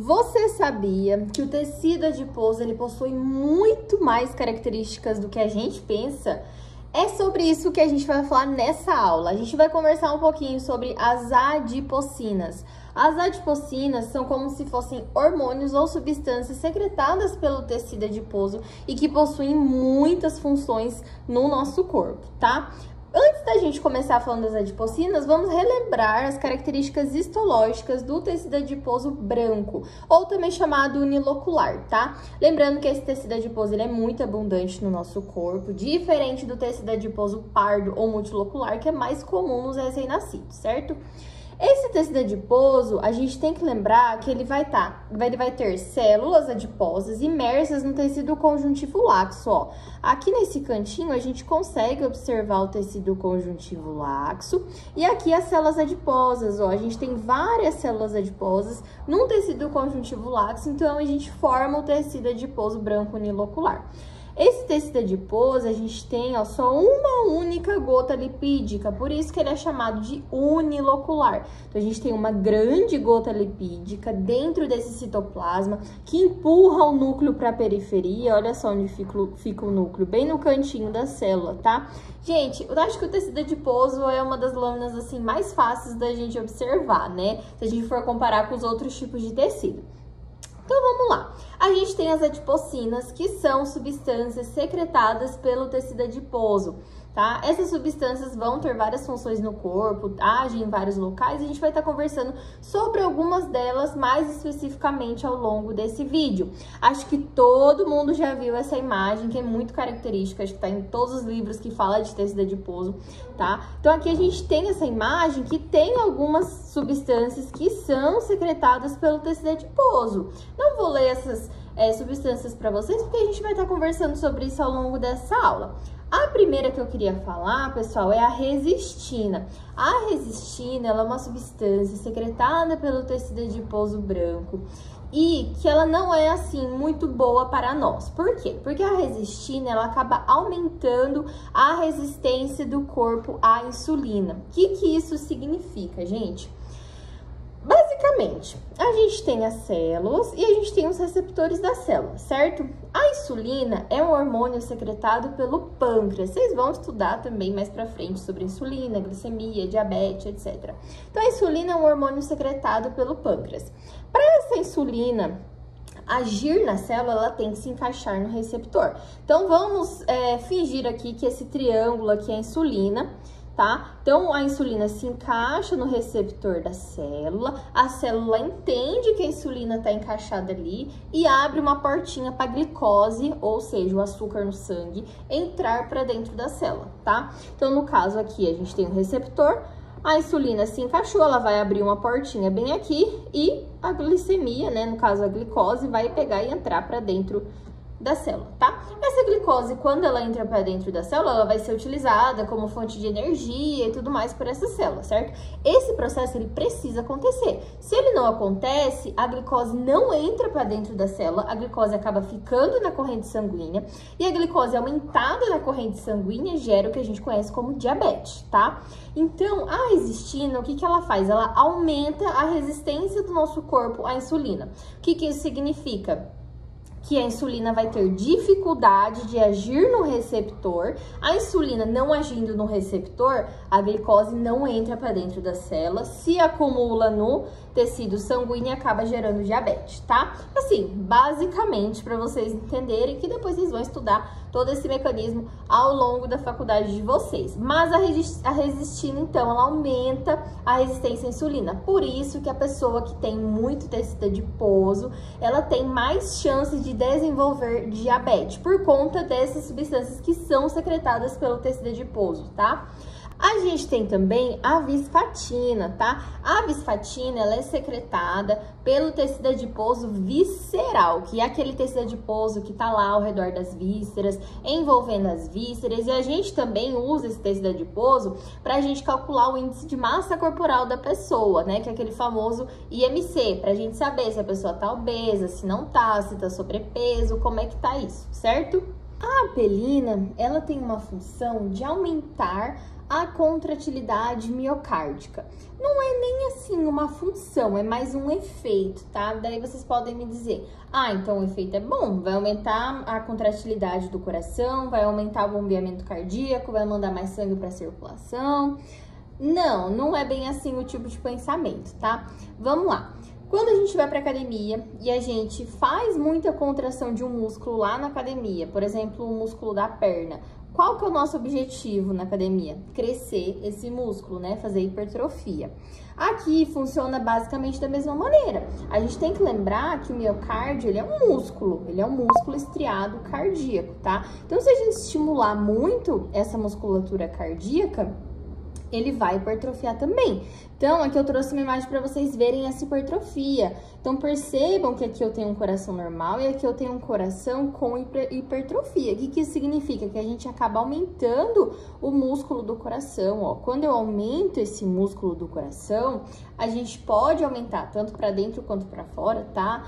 Você sabia que o tecido adiposo ele possui muito mais características do que a gente pensa? É sobre isso que a gente vai falar nessa aula. A gente vai conversar um pouquinho sobre as adipocinas. As adipocinas são como se fossem hormônios ou substâncias secretadas pelo tecido adiposo e que possuem muitas funções no nosso corpo, tá? Antes da gente começar falando das adipocinas, vamos relembrar as características histológicas do tecido adiposo branco, ou também chamado unilocular, tá? Lembrando que esse tecido adiposo ele é muito abundante no nosso corpo, diferente do tecido adiposo pardo ou multilocular, que é mais comum nos recém-nascidos, certo? Esse tecido adiposo, a gente tem que lembrar que ele vai ter células adiposas imersas no tecido conjuntivo laxo, ó. Aqui nesse cantinho, a gente consegue observar o tecido conjuntivo laxo e aqui as células adiposas, ó. A gente tem várias células adiposas num tecido conjuntivo laxo, então a gente forma o tecido adiposo branco unilocular. Esse tecido adiposo, a gente tem, ó, só uma única gota lipídica, por isso que ele é chamado de unilocular. Então, a gente tem uma grande gota lipídica dentro desse citoplasma que empurra o núcleo para a periferia. Olha só onde fica o núcleo, bem no cantinho da célula, tá? Gente, eu acho que o tecido adiposo é uma das lâminas, assim, mais fáceis da gente observar, né? Se a gente for comparar com os outros tipos de tecido. Então, vamos lá. A gente tem as adipocinas, que são substâncias secretadas pelo tecido adiposo, tá? Essas substâncias vão ter várias funções no corpo, agem em vários locais, e a gente vai estar conversando sobre algumas delas mais especificamente ao longo desse vídeo. Acho que todo mundo já viu essa imagem, que é muito característica, acho que tá em todos os livros que falam de tecido adiposo, tá? Então, aqui a gente tem essa imagem que tem algumas substâncias que são secretadas pelo tecido adiposo. Não vou ler essas substâncias para vocês, porque a gente vai estar conversando sobre isso ao longo dessa aula. A primeira que eu queria falar, pessoal, é a resistina. A resistina, ela é uma substância secretada pelo tecido adiposo branco e que ela não é, assim, muito boa para nós. Por quê? Porque a resistina, ela acaba aumentando a resistência do corpo à insulina. O que isso significa, gente? Basicamente, a gente tem as células e a gente tem os receptores da célula, certo? A insulina é um hormônio secretado pelo pâncreas. Vocês vão estudar também mais pra frente sobre insulina, glicemia, diabetes, etc. Então, a insulina é um hormônio secretado pelo pâncreas. Para essa insulina agir na célula, ela tem que se encaixar no receptor. Então, vamos fingir aqui que esse triângulo aqui é a insulina, tá? Então, a insulina se encaixa no receptor da célula, a célula entende que a insulina está encaixada ali e abre uma portinha para a glicose, ou seja, o açúcar no sangue, entrar para dentro da célula, tá? Então, no caso aqui, a gente tem um receptor, a insulina se encaixou, ela vai abrir uma portinha bem aqui e a glicemia, né, no caso a glicose, vai pegar e entrar para dentro da célula, tá? Essa glicose, quando ela entra para dentro da célula, ela vai ser utilizada como fonte de energia e tudo mais por essa célula, certo? Esse processo, ele precisa acontecer. Se ele não acontece, a glicose não entra para dentro da célula, a glicose acaba ficando na corrente sanguínea e a glicose aumentada na corrente sanguínea gera o que a gente conhece como diabetes, tá? Então, a resistina, o que ela faz? Ela aumenta a resistência do nosso corpo à insulina. O que isso significa? Que a insulina vai ter dificuldade de agir no receptor. A insulina não agindo no receptor, a glicose não entra para dentro da célula, se acumula no tecido sanguíneo e acaba gerando diabetes, tá? Assim, basicamente, para vocês entenderem, que depois vocês vão estudar todo esse mecanismo ao longo da faculdade de vocês. Mas a resistina, então, ela aumenta a resistência à insulina. Por isso que a pessoa que tem muito tecido adiposo, ela tem mais chances de desenvolver diabetes, por conta dessas substâncias que são secretadas pelo tecido adiposo, tá? A gente tem também a visfatina, tá? A visfatina, ela é secretada pelo tecido adiposo visceral, que é aquele tecido adiposo que tá lá ao redor das vísceras, envolvendo as vísceras, e a gente também usa esse tecido adiposo pra gente calcular o índice de massa corporal da pessoa, né? Que é aquele famoso IMC, pra gente saber se a pessoa tá obesa, se não tá, se tá sobrepeso, como é que tá isso, certo? A apelina, ela tem uma função de aumentar a contratilidade miocárdica. Não é nem assim uma função, é mais um efeito, tá? Daí vocês podem me dizer, então o efeito é bom, vai aumentar a contratilidade do coração, vai aumentar o bombeamento cardíaco, vai mandar mais sangue para a circulação. Não, não é bem assim o tipo de pensamento, tá? Vamos lá. Quando a gente vai para academia e a gente faz muita contração de um músculo lá na academia, por exemplo, o músculo da perna, qual que é o nosso objetivo na academia? Crescer esse músculo, né? Fazer hipertrofia. Aqui funciona basicamente da mesma maneira. A gente tem que lembrar que o miocárdio, ele é um músculo estriado cardíaco, tá? Então, se a gente estimular muito essa musculatura cardíaca, ele vai hipertrofiar também. Então, aqui eu trouxe uma imagem para vocês verem essa hipertrofia. Então, percebam que aqui eu tenho um coração normal e aqui eu tenho um coração com hipertrofia. O que isso significa? Que a gente acaba aumentando o músculo do coração, ó. Quando eu aumento esse músculo do coração, a gente pode aumentar tanto para dentro quanto para fora, tá?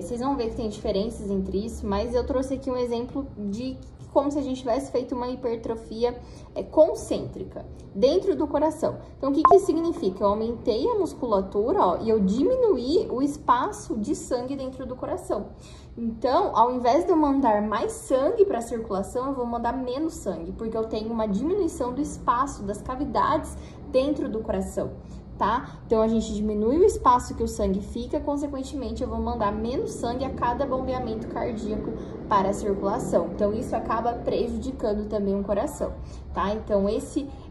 Vocês vão ver que tem diferenças entre isso, mas eu trouxe aqui um exemplo de como se a gente tivesse feito uma hipertrofia concêntrica dentro do coração. Então, o que isso significa? Eu aumentei a musculatura, ó, e eu diminuí o espaço de sangue dentro do coração. Então, ao invés de eu mandar mais sangue para a circulação, eu vou mandar menos sangue, porque eu tenho uma diminuição do espaço, das cavidades dentro do coração, tá? Então, a gente diminui o espaço que o sangue fica, consequentemente, eu vou mandar menos sangue a cada bombeamento cardíaco para a circulação. Então, isso acaba prejudicando também o coração, tá? Então,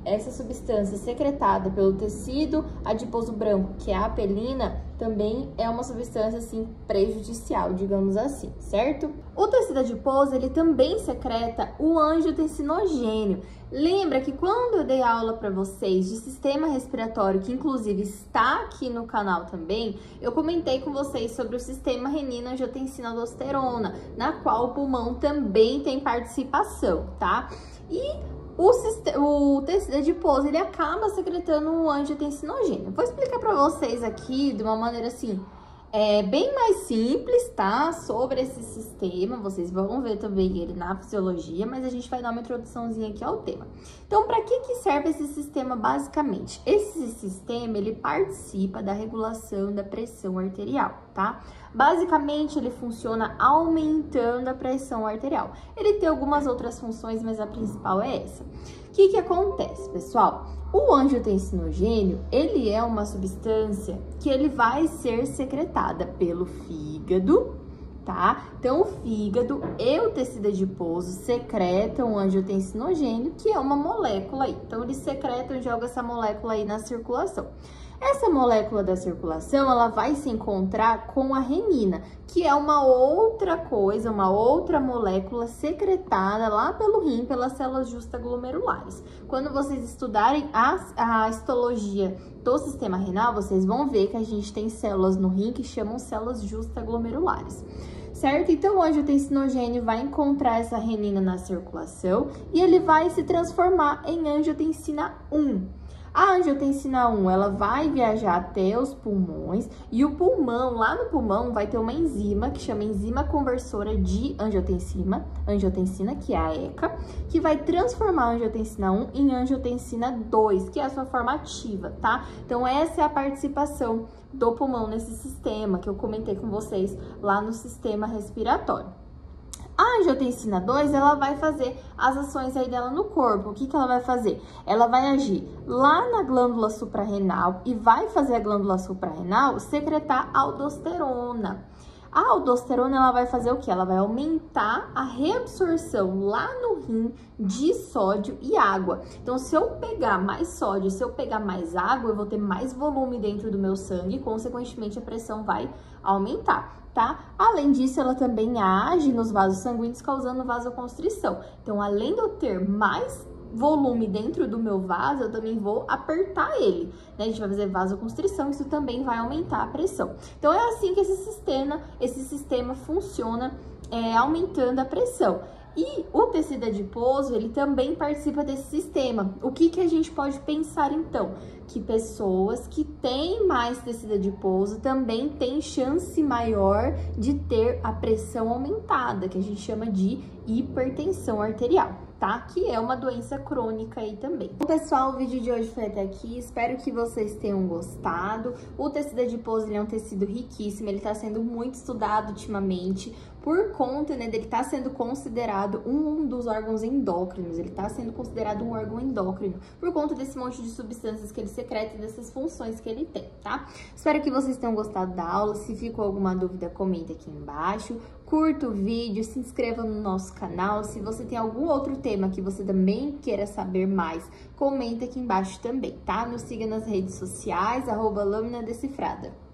essa substância secretada pelo tecido adiposo branco, que é a apelina, também é uma substância, assim, prejudicial, digamos assim, certo? O tecido adiposo, ele também secreta o angiotensinogênio. Lembra que quando eu dei aula para vocês de sistema respiratório, que inclusive está aqui no canal também, eu comentei com vocês sobre o sistema renina-angiotensina-aldosterona, na qual o pulmão também tem participação, tá? E o tecido adiposo, ele acaba secretando o angiotensinogênio. Vou explicar para vocês aqui de uma maneira assim, bem mais simples, tá? Sobre esse sistema, vocês vão ver também ele na fisiologia, mas a gente vai dar uma introduçãozinha aqui ao tema. Então, para que serve esse sistema basicamente? Esse sistema, ele participa da regulação da pressão arterial, tá? Basicamente, ele funciona aumentando a pressão arterial. Ele tem algumas outras funções, mas a principal é essa. O que acontece, pessoal? O angiotensinogênio, ele é uma substância que ele vai ser secretada pelo fígado, tá? Então, o fígado e o tecido adiposo secretam o angiotensinogênio, que é uma molécula aí. Então, eles secretam e jogam essa molécula aí na circulação. Essa molécula da circulação, ela vai se encontrar com a renina, que é uma outra coisa, uma outra molécula secretada lá pelo rim, pelas células justaglomerulares. Quando vocês estudarem a histologia do sistema renal, vocês vão ver que a gente tem células no rim que chamam células justaglomerulares. Certo? Então, o angiotensinogênio vai encontrar essa renina na circulação e ele vai se transformar em angiotensina 1. A angiotensina 1, ela vai viajar até os pulmões e o pulmão, lá no pulmão, vai ter uma enzima que chama enzima conversora de angiotensina, que é a ECA, que vai transformar a angiotensina 1 em angiotensina 2, que é a sua forma ativa, tá? Então, essa é a participação do pulmão nesse sistema que eu comentei com vocês lá no sistema respiratório. A angiotensina 2, ela vai fazer as ações aí dela no corpo. O que ela vai fazer? Ela vai agir lá na glândula suprarrenal e vai fazer a glândula suprarrenal secretar aldosterona. A aldosterona, ela vai fazer o quê? Ela vai aumentar a reabsorção lá no rim de sódio e água. Então, se eu pegar mais sódio, se eu pegar mais água, eu vou ter mais volume dentro do meu sangue, consequentemente a pressão vai aumentar, tá? Além disso, ela também age nos vasos sanguíneos, causando vasoconstrição. Então, além de eu ter mais volume dentro do meu vaso, eu também vou apertar ele, né? A gente vai fazer vasoconstrição, isso também vai aumentar a pressão. Então, é assim que esse sistema funciona, aumentando a pressão. E o tecido adiposo, ele também participa desse sistema. O que que a gente pode pensar então? Que pessoas que têm mais tecido adiposo também têm chance maior de ter a pressão aumentada, que a gente chama de hipertensão arterial, tá? Que é uma doença crônica aí também. Bom, pessoal, o vídeo de hoje foi até aqui. Espero que vocês tenham gostado. O tecido adiposo, ele é um tecido riquíssimo, ele tá sendo muito estudado ultimamente por conta, né, dele tá sendo considerado um dos órgãos endócrinos. Ele tá sendo considerado um órgão endócrino por conta desse monte de substâncias que ele secreta e dessas funções que ele tem, tá? Espero que vocês tenham gostado da aula. Se ficou alguma dúvida, comenta aqui embaixo. Curta o vídeo, se inscreva no nosso canal. Se você tem algum outro tema que você também queira saber mais, comenta aqui embaixo também, tá? Nos siga nas redes sociais, @Lâmina Decifrada.